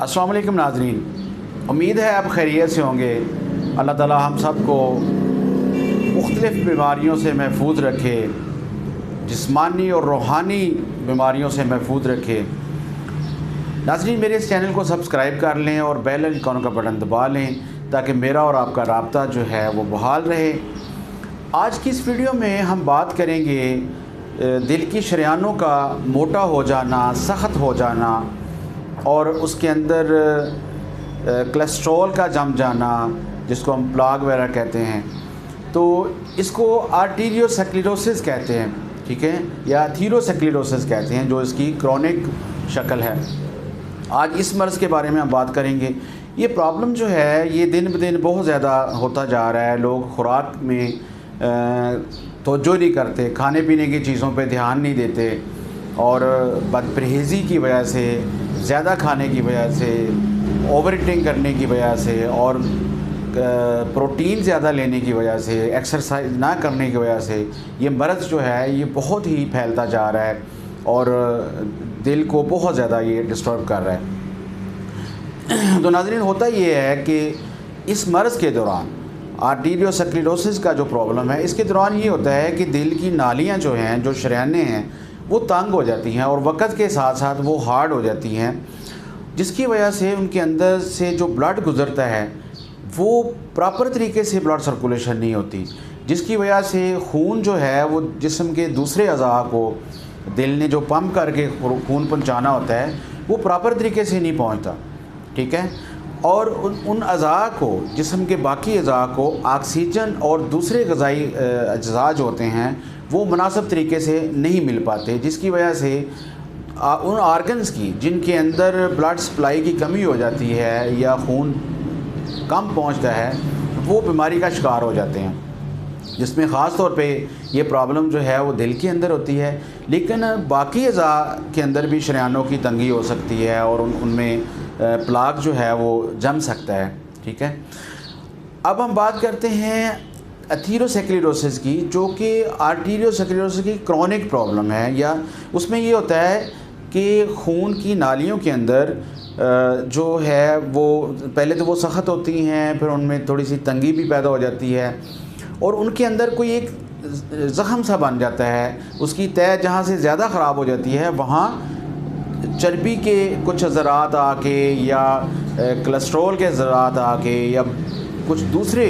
अस्सलाम वालेकुम नाज़रीन, उम्मीद है आप खैरियत से होंगे। अल्लाह ताला हम सब को मुख्तलिफ़ बीमारियों से महफूज रखे, जिस्मानी और रूहानी बीमारियों से महफूज रखे। नाज़रीन, मेरे इस चैनल को सब्सक्राइब कर लें और बेल आइकन का बटन दबा लें ताकि मेरा और आपका राब्ता जो है वो बहाल रहे। आज की इस वीडियो में हम बात करेंगे दिल की शरियानों का मोटा हो जाना, सख्त हो जाना और उसके अंदर कोलेस्ट्रॉल का जम जाना, जिसको हम प्लाग वगैरह कहते हैं। तो इसको आर्टीरियोस्क्लेरोसिस कहते हैं, ठीक है, या एथेरोस्क्लेरोसिस कहते हैं, जो इसकी क्रॉनिक शक्ल है। आज इस मर्ज़ के बारे में हम बात करेंगे। ये प्रॉब्लम जो है ये दिन ब दिन बहुत ज़्यादा होता जा रहा है। लोग खुराक में तवज्जो नहीं करते, खाने पीने की चीज़ों पे ध्यान नहीं देते और बदपरहेज़ी की वजह से, ज़्यादा खाने की वजह से, ओवर ईटिंग करने की वजह से और प्रोटीन ज़्यादा लेने की वजह से, एक्सरसाइज ना करने की वजह से ये मर्ज़ जो है ये बहुत ही फैलता जा रहा है और दिल को बहुत ज़्यादा ये डिस्टर्ब कर रहा है। तो नाज़रीन, होता ये है कि इस मर्ज़ के दौरान आर्टीरियोस्क्लेरोसिस का जो प्रॉब्लम है, इसके दौरान ये होता है कि दिल की नालियाँ जो हैं, जो शरीयानें हैं, वो तंग हो जाती हैं और वक़्त के साथ साथ वो हार्ड हो जाती हैं, जिसकी वजह से उनके अंदर से जो ब्लड गुज़रता है वो प्रॉपर तरीके से ब्लड सर्कुलेशन नहीं होती, जिसकी वजह से खून जो है वो जिस्म के दूसरे अज़ा को दिल ने जो पंप करके खून पहुंचाना होता है वो प्रॉपर तरीके से नहीं पहुंचता, ठीक है। और उन अज़ा को, जिस्म के बाकी अज़ा को ऑक्सीजन और दूसरे ग़िज़ाई अज्जा जो होते हैं वो मुनासिब तरीके से नहीं मिल पाते, जिसकी वजह से उन आर्गन्स की जिनके अंदर ब्लड सप्लाई की कमी हो जाती है या खून कम पहुंचता है, वो बीमारी का शिकार हो जाते हैं, जिसमें ख़ास तौर पे ये प्रॉब्लम जो है वो दिल के अंदर होती है। लेकिन बाकी अज़ा के अंदर भी शरियानों की तंगी हो सकती है और उनमें प्लाग जो है वो जम सकता है, ठीक है। अब हम बात करते हैं एथेरोस्क्लेरोसिस की, जो कि आर्टीरियोस्क्लेरोसिस की क्रॉनिक प्रॉब्लम है। या उसमें ये होता है कि खून की नालियों के अंदर जो है वो पहले तो वो सख्त होती हैं, फिर उनमें थोड़ी सी तंगी भी पैदा हो जाती है और उनके अंदर कोई एक ज़ख़म सा बन जाता है। उसकी तय जहाँ से ज़्यादा ख़राब हो जाती है वहाँ चर्बी के कुछ ज़रात आके या कोलेस्ट्रॉल के ज़रात आके या कुछ दूसरे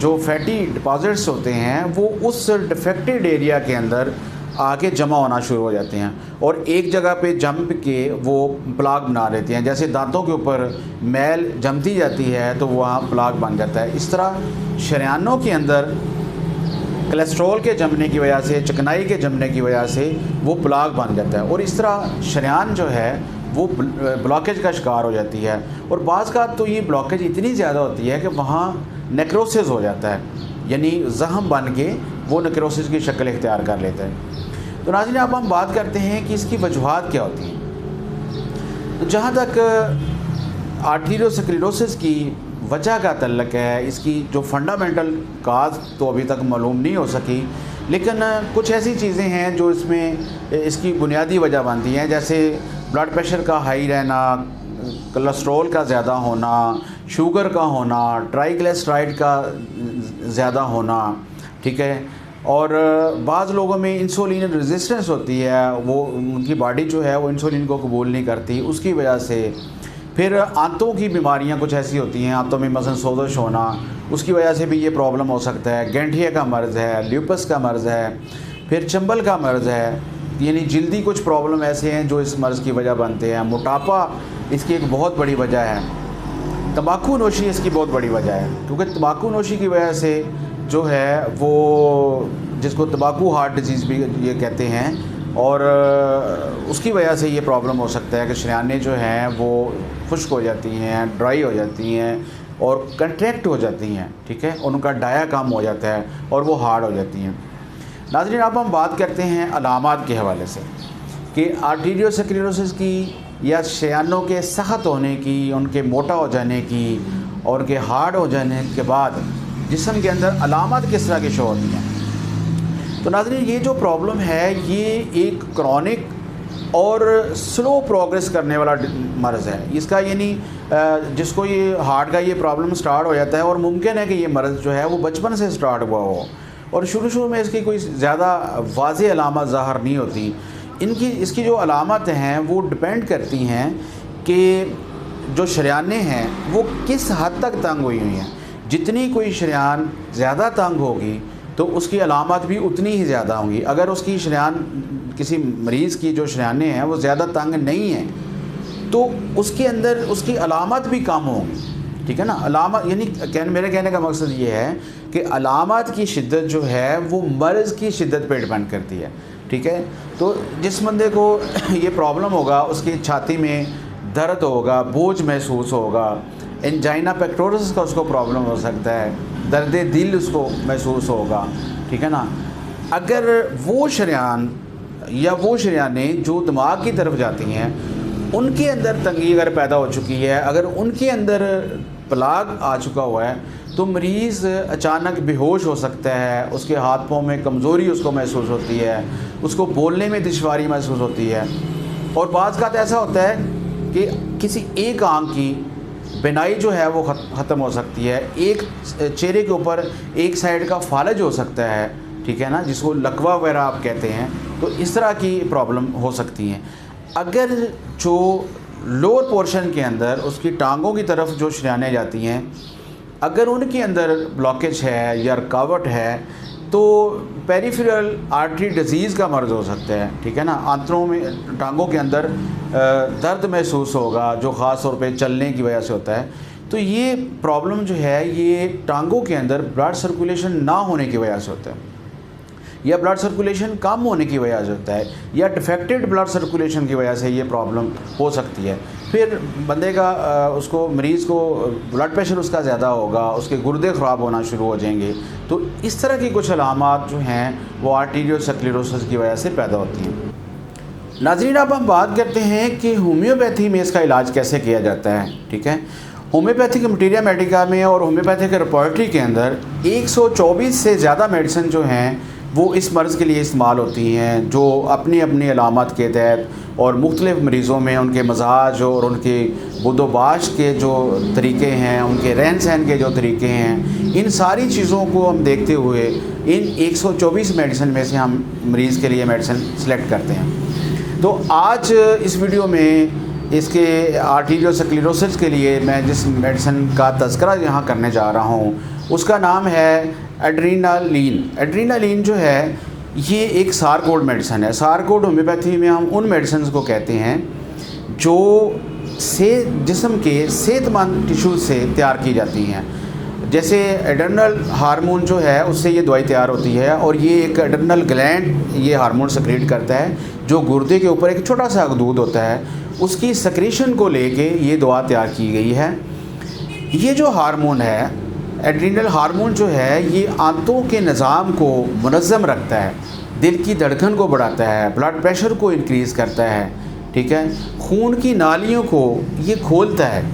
जो फैटी डिपॉज़िट्स होते हैं वो उस डिफेक्टेड एरिया के अंदर आके जमा होना शुरू हो जाते हैं और एक जगह पे जम के वो प्लाग बना लेते हैं। जैसे दांतों के ऊपर मैल जमती जाती है तो वहाँ प्लाग बन जाता है। इस तरह शरियानों के अंदर कोलेस्ट्रॉल के जमने की वजह से, चिकनाई के जमने की वजह से वो प्लाग बन जाता है और इस तरह शरियान जो है वो ब्लॉकेज का शिकार हो जाती है। और बाज़ का तो ये ब्लॉकेज इतनी ज़्यादा होती है कि वहाँ नेक्रोसिस हो जाता है, यानी ज़ख़म बन के वो नेक्रोसिस की शक्ल इख्तियार कर लेता है। तो नाज़रीन, अब हम बात करते हैं कि इसकी वजूहात क्या होती हैं। तो जहाँ तक आर्टीरियोस्क्लेरोसिस की वजह का तल्लक है, इसकी जो फंडामेंटल काज तो अभी तक मालूम नहीं हो सकी, लेकिन कुछ ऐसी चीज़ें हैं जो इसमें इसकी बुनियादी वजह बनती हैं, जैसे ब्लड प्रेशर का हाई रहना, कोलेस्ट्रॉल का ज़्यादा होना, शुगर का होना, ट्राइग्लिसराइड का ज़्यादा होना, ठीक है। और बाज़ लोगों में इंसुलिन रेजिस्टेंस होती है, वो उनकी बॉडी जो है वो इंसुलिन को कबूल नहीं करती, उसकी वजह से। फिर आंतों की बीमारियां कुछ ऐसी होती हैं, आंतों में मसलन सोजश होना, उसकी वजह से भी ये प्रॉब्लम हो सकता है। गैंठिया का मर्ज़ है, ल्यूपस का मर्ज़ है, फिर चंबल का मर्ज़ है, यानी जल्दी कुछ प्रॉब्लम ऐसे हैं जो इस मर्ज़ की वजह बनते हैं। मोटापा इसकी एक बहुत बड़ी वजह है। तंबाकू नोशी इसकी बहुत बड़ी वजह है, क्योंकि तंबाकू नोशी की वजह से जो है वो, जिसको तंबाकू हार्ट डिजीज़ भी ये कहते हैं, और उसकी वजह से ये प्रॉब्लम हो सकता है कि शरियानें जो हैं वो खुश्क हो जाती हैं, ड्राई हो जाती हैं और कंट्रैक्ट हो जाती हैं, ठीक है, उनका डाया कम हो जाता है और वो हार्ड हो जाती हैं। नाज़रीन, अब हम बात करते हैं अलामात के हवाले से कि आर्टीरियोस्क्लेरोसिस की या शरियानों के सख्त होने की, उनके मोटा हो जाने की और उनके हार्ड हो जाने के बाद जिस्म के अंदर अलामत किस तरह की शो होती हैं। तो नाज़रीन, ये जो प्रॉब्लम है ये एक क्रॉनिक और स्लो प्रोग्रेस करने वाला मर्ज़ है। इसका यानी जिसको ये हार्ट का ये प्रॉब्लम स्टार्ट हो जाता है और मुमकिन है कि ये मर्ज़ जो है वो बचपन से स्टार्ट हुआ हो और शुरू में इसकी कोई ज़्यादा वाज़ेह अलामत ज़ाहिर नहीं होती। इसकी जो अलामत हैं वो डिपेंड करती हैं कि जो शरियानें हैं वो किस हद तक तंग हुई हैं। जितनी कोई शरियान ज़्यादा तंग होगी तो उसकी अलामत भी उतनी ही ज़्यादा होंगी। अगर उसकी शरियान किसी मरीज़ की जो शरियानें हैं वो ज़्यादा तंग नहीं हैं तो उसके अंदर उसकी अलामत भी कम होंगी, ठीक है ना। अलामत यानी मेरे कहने का मकसद ये है कि अलामत की शिद्दत जो है वो मर्ज़ की शिद्दत पे डिपेंड करती है, ठीक है। तो जिस बंदे को ये प्रॉब्लम होगा उसकी छाती में दर्द होगा, बोझ महसूस होगा, एंजाइना पेक्टोरस का उसको प्रॉब्लम हो सकता है, दर्द दिल उसको महसूस होगा, ठीक है ना। अगर वो शरियान या वो शरियानें जो दिमाग की तरफ जाती हैं उनके अंदर तंगी अगर पैदा हो चुकी है, अगर उनके अंदर प्लाग आ चुका हुआ है तो मरीज़ अचानक बेहोश हो सकता है, उसके हाथ पाँव में कमज़ोरी उसको महसूस होती है, उसको बोलने में दुश्वारी महसूस होती है। और बाज़ का ऐसा होता है कि किसी एक आँख की बिनाई जो है वो ख़त्म हो सकती है, एक चेहरे के ऊपर एक साइड का फालज हो सकता है, ठीक है ना, जिसको लकवा वगैरह आप कहते हैं। तो इस तरह की प्रॉब्लम हो सकती हैं। अगर जो लोअर पोर्शन के अंदर उसकी टांगों की तरफ जो शरियानें जाती हैं अगर उनके अंदर ब्लॉकेज है या रुकावट है तो पेरिफेरल आर्टरी डिजीज़ का मर्ज़ हो सकता है, ठीक है ना। आंतों में टांगों के अंदर दर्द महसूस होगा जो ख़ास तौर पे चलने की वजह से होता है। तो ये प्रॉब्लम जो है ये टांगों के अंदर ब्लड सर्कुलेशन ना होने की वजह से होता है या ब्लड सर्कुलेशन कम होने की वजह से होता है या डिफेक्टेड ब्लड सर्कुलेशन की वजह से ये प्रॉब्लम हो सकती है। फिर बंदे का उसको मरीज़ को ब्लड प्रेशर उसका ज़्यादा होगा, उसके गुर्दे ख़राब होना शुरू हो जाएंगे। तो इस तरह की कुछ अलामात जो हैं वो आर्टीरियोस्क्लेरोसिस की वजह से पैदा होती हैं। नाज़रीन, अब हम बात करते हैं कि होम्योपैथी में इसका इलाज कैसे किया जाता है, ठीक है। होम्योपैथिक मटीरिया मेडिका में और होम्योपैथिक रिपोर्टरी के अंदर 124 से ज़्यादा मेडिसिन जो हैं वो इस मर्ज़ के लिए इस्तेमाल होती हैं, जो अपनी अपनी अलामत के तहत और मुख्तलिफ़ मरीज़ों में उनके मजाज और उनके बुदोबाश के जो तरीक़े हैं, उनके रहन सहन के जो तरीक़े हैं, इन सारी चीज़ों को हम देखते हुए इन 124 मेडिसिन में से हम मरीज़ के लिए मेडिसिन सेलेक्ट करते हैं। तो आज इस वीडियो में इसके आर्टीरियोस्क्लेरोसिस के लिए मैं जिस मेडिसिन का तज़किरा यहाँ करने जा रहा हूँ उसका नाम है एड्रीनालीन। एड्रीनालीन जो है ये एक सारकोड मेडिसिन है। सारकोड होम्योपैथी में हम उन मेडिसिन को कहते हैं जो जिस्म के सेहतमंद टिश्यूज़ से तैयार की जाती हैं। जैसे एड्रेनल हार्मोन जो है उससे ये दवाई तैयार होती है और ये एक एड्रेनल ग्लैंड ये हार्मोन सेक्रेट करता है जो गुर्दे के ऊपर एक छोटा सा अगदूद होता है, उसकी सेक्रेशन को लेके ये दवा तैयार की गई है। ये जो हार्मोन है एड्रीनल हार्मोन जो है ये आंतों के निज़ाम को मुनज़्ज़म रखता है, दिल की धड़कन को बढ़ाता है, ब्लड प्रेशर को इंक्रीज़ करता है, ठीक है। खून की नालियों को ये खोलता है,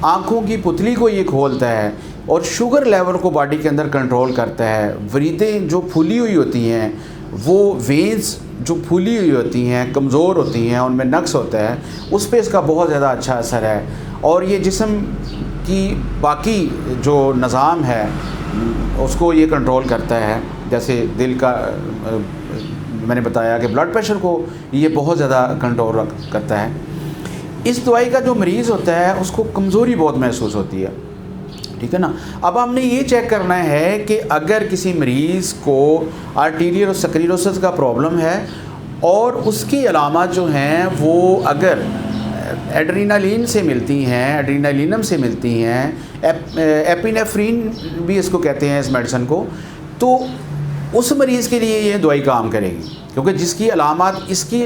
आँखों की पुतली को ये खोलता है और शुगर लेवल को बॉडी के अंदर कंट्रोल करता है। वरीदें जो फूली हुई होती हैं वो वेंस जो फूली हुई होती हैं, कमज़ोर होती हैं, उनमें नक्स होता है, उस पर इसका बहुत ज़्यादा अच्छा असर है। और ये जिस्म की बाकी जो निज़ाम है उसको ये कंट्रोल करता है। जैसे दिल का मैंने बताया कि ब्लड प्रेशर को ये बहुत ज़्यादा कंट्रोल करता है। इस दवाई का जो मरीज़ होता है उसको कमज़ोरी बहुत महसूस होती है, ठीक है ना। अब हमने ये चेक करना है कि अगर किसी मरीज़ को आर्टीरियोस्क्लेरोसिस का प्रॉब्लम है और उसकी अलामत जो हैं वो अगर एड्रीनालीन से मिलती हैं, एड्रीनालिनम से मिलती हैं, एपिनेफ्रीन भी इसको कहते हैं इस मेडिसिन को, तो उस मरीज़ के लिए ये दवाई काम करेगी। क्योंकि जिसकी अलामत इसकी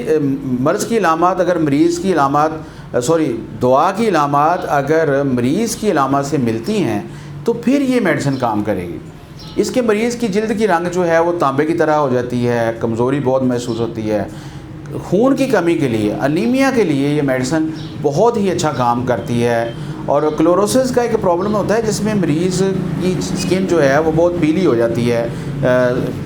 मर्ज़ की अलामत अगर मरीज़ की अलामत दवा की अलामत अगर मरीज़ की अलामत से मिलती हैं तो फिर ये मेडिसिन काम करेगी। इसके मरीज़ की जिल्द की रंग जो है वो तांबे की तरह हो जाती है, कमज़ोरी बहुत महसूस होती है। खून की कमी के लिए, अनीमिया के लिए ये मेडिसिन बहुत ही अच्छा काम करती है। और क्लोरोसिस का एक प्रॉब्लम होता है जिसमें मरीज़ की स्किन जो है वो बहुत पीली हो जाती है,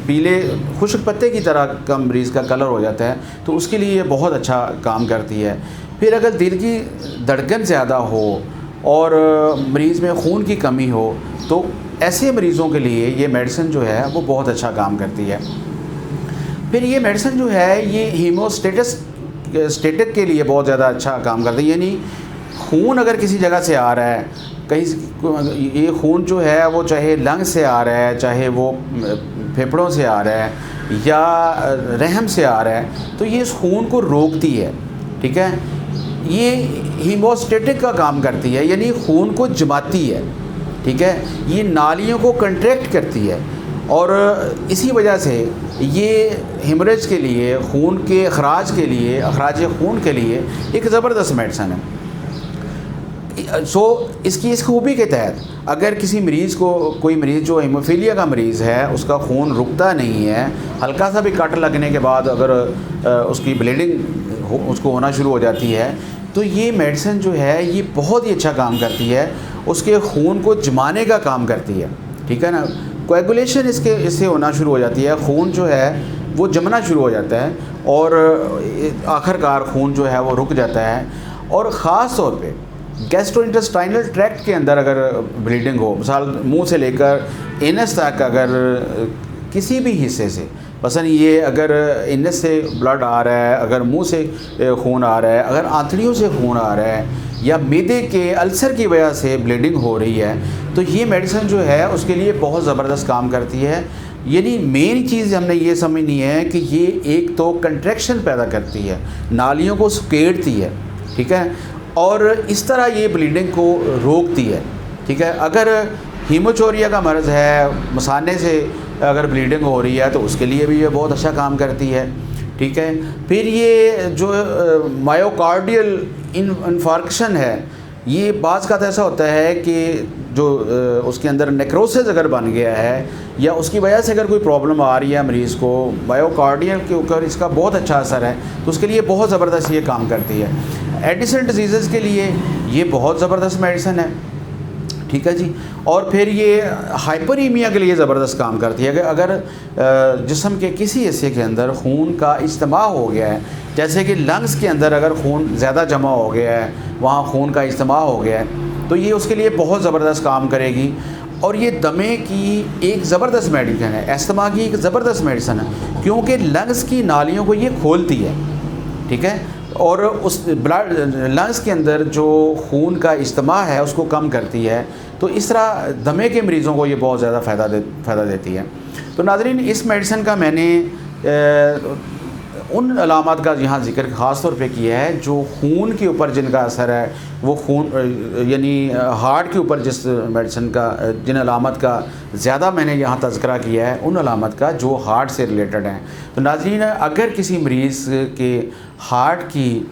पीले खुश्क पत्ते की तरह का मरीज़ का कलर हो जाता है, तो उसके लिए ये बहुत अच्छा काम करती है। फिर अगर दिल की धड़कन ज़्यादा हो और मरीज़ में खून की कमी हो तो ऐसे मरीज़ों के लिए ये मेडिसिन जो है वो बहुत अच्छा काम करती है। फिर ये मेडिसिन जो है ये हीमोस्टेटिक के लिए बहुत ज़्यादा अच्छा काम करती है, यानी खून अगर किसी जगह से आ रहा है, कहीं ये खून जो है वो चाहे लंग से आ रहा है, चाहे वो फेफड़ों से आ रहा है या रहम से आ रहा है, तो ये इस खून को रोकती है। ठीक है, ये हीमोस्टेटिक का काम करती है, यानी खून को जमाती है। ठीक है, ये नालियों को कंट्रैक्ट करती है और इसी वजह से ये हेमरेज के लिए, खून के अखराज के लिए, अखराज खून के लिए एक ज़बरदस्त मेडिसिन है। इसकी इस खूबी के तहत अगर किसी मरीज़ को, कोई मरीज़ जो हीमोफीलिया का मरीज़ है, उसका खून रुकता नहीं है, हल्का सा भी कट लगने के बाद अगर उसकी ब्लीडिंग उसको होना शुरू हो जाती है, तो ये मेडिसिन जो है ये बहुत ही अच्छा काम करती है, उसके खून को जमाने का काम करती है। ठीक है ना, कोएगुलेशन इससे होना शुरू हो जाती है, खून जो है वो जमना शुरू हो जाता है और आखिरकार खून जो है वो रुक जाता है। और ख़ास तौर पे गैस्ट्रोइंटेस्टाइनल ट्रैक्ट के अंदर अगर ब्लीडिंग हो, मिसाल मुंह से लेकर एनस तक, अगर किसी भी हिस्से से, मसलन ये अगर एनस से ब्लड आ रहा है, अगर मुंह से खून आ रहा है, अगर आंतड़ियों से खून आ रहा है या मैदे के अल्सर की वजह से ब्लीडिंग हो रही है, तो ये मेडिसिन जो है उसके लिए बहुत ज़बरदस्त काम करती है। यानी मेन चीज़ हमने ये समझनी है कि ये एक तो कंट्रैक्शन पैदा करती है, नालियों को सुकेड़ती है। ठीक है, और इस तरह ये ब्लीडिंग को रोकती है। ठीक है, अगर हीमोचोरिया का मर्ज़ है, मसाने से अगर ब्लीडिंग हो रही है तो उसके लिए भी ये बहुत अच्छा काम करती है। ठीक है, फिर ये जो मायोकार्डियल इन्फार्क्शन है, ये बाज़ का ऐसा होता है कि जो उसके अंदर नेक्रोसिस अगर बन गया है या उसकी वजह से अगर कोई प्रॉब्लम आ रही है मरीज़ को, मायोकार्डियल के ऊपर इसका बहुत अच्छा असर है, तो उसके लिए बहुत ज़बरदस्त ये काम करती है। एडिसन डिजीज़ के लिए ये बहुत ज़बरदस्त मेडिसिन है। ठीक है जी, और फिर ये हाइपरीमिया के लिए ज़बरदस्त काम करती है। अगर जिस्म के किसी हिस्से के अंदर खून का इज्तिमा हो गया है, जैसे कि लंग्स के अंदर अगर खून ज़्यादा जमा हो गया है, वहाँ खून का इज्तिमा हो गया है, तो ये उसके लिए बहुत ज़बरदस्त काम करेगी। और ये दमे की एक ज़बरदस्त मेडिसिन है, अस्थमा की एक ज़बरदस्त मेडिसिन है, क्योंकि लंग्स की नालियों को ये खोलती है। ठीक है, और उस ब्लड लंग्स के अंदर जो खून का इज्तिमा है उसको कम करती है, तो इस तरह दमे के मरीज़ों को ये बहुत ज़्यादा फ़ायदा देती है। तो नाज़रीन, इस मेडिसिन का मैंने उन अलामत का यहाँ ज़िक्र ख़ास तौर पे किया है जो खून के ऊपर जिनका असर है, वो खून यानी हार्ट के ऊपर जिस मेडिसिन का, जिन अलामत का ज़्यादा मैंने यहाँ तज़किरा किया है, उन अलामत का जो हार्ट से रिलेटेड हैं। तो नाज़रीन, अगर किसी मरीज़ के हार्ट की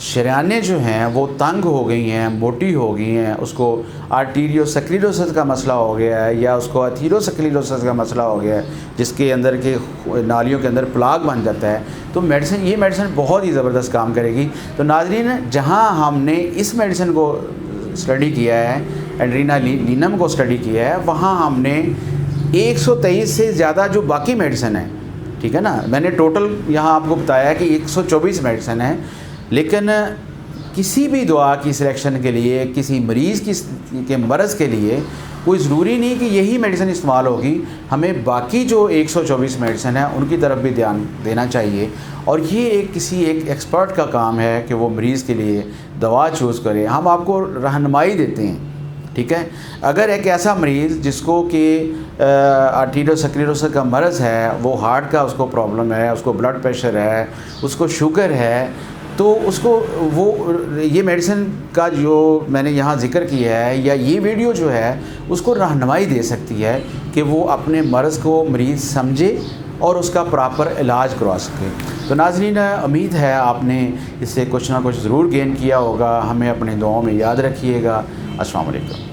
शरियानें जो हैं वो तंग हो गई हैं, मोटी हो गई हैं, उसको आर्टीरियोस्क्लेरोसिस का मसला हो गया है या उसको एथीरोस्क्लेरोसिस का मसला हो गया है, जिसके अंदर के नालियों के अंदर प्लाग बन जाता है, तो ये मेडिसिन बहुत ही ज़बरदस्त काम करेगी। तो नाज़रीन, जहाँ हमने इस मेडिसिन को स्टडी किया है, एड्रेनालिनम को स्टडी किया है, वहाँ हमने 123 से ज़्यादा जो बाकी मेडिसिन है, ठीक है ना, मैंने टोटल यहाँ आपको बताया कि 124 मेडिसिन है, लेकिन किसी भी दवा की सिलेक्शन के लिए, किसी मरीज़ के मर्ज़ के लिए कोई ज़रूरी नहीं कि यही मेडिसिन इस्तेमाल होगी, हमें बाकी जो 124 मेडिसिन है उनकी तरफ भी ध्यान देना चाहिए। और ये किसी एक एक्सपर्ट का काम है कि वो मरीज़ के लिए दवा चूज़ करे, हम आपको रहनुमाई देते हैं। ठीक है, अगर एक ऐसा मरीज़ जिसको कि आर्टीरियोस्क्लेरोसिस का मर्ज़ है, वो हार्ट का उसको प्रॉब्लम है, उसको ब्लड प्रेशर है, उसको शुगर है, तो उसको वो ये मेडिसिन का जो मैंने यहाँ ज़िक्र किया है या ये वीडियो जो है उसको रहनुमाई दे सकती है कि वो अपने मर्ज़ को मरीज़ समझे और उसका प्रॉपर इलाज करवा सके। तो नाज़रीन, उम्मीद है आपने इससे कुछ ना कुछ ज़रूर गेन किया होगा। हमें अपनी दुआओं में याद रखिएगा। अस्सलाम वालेकुम।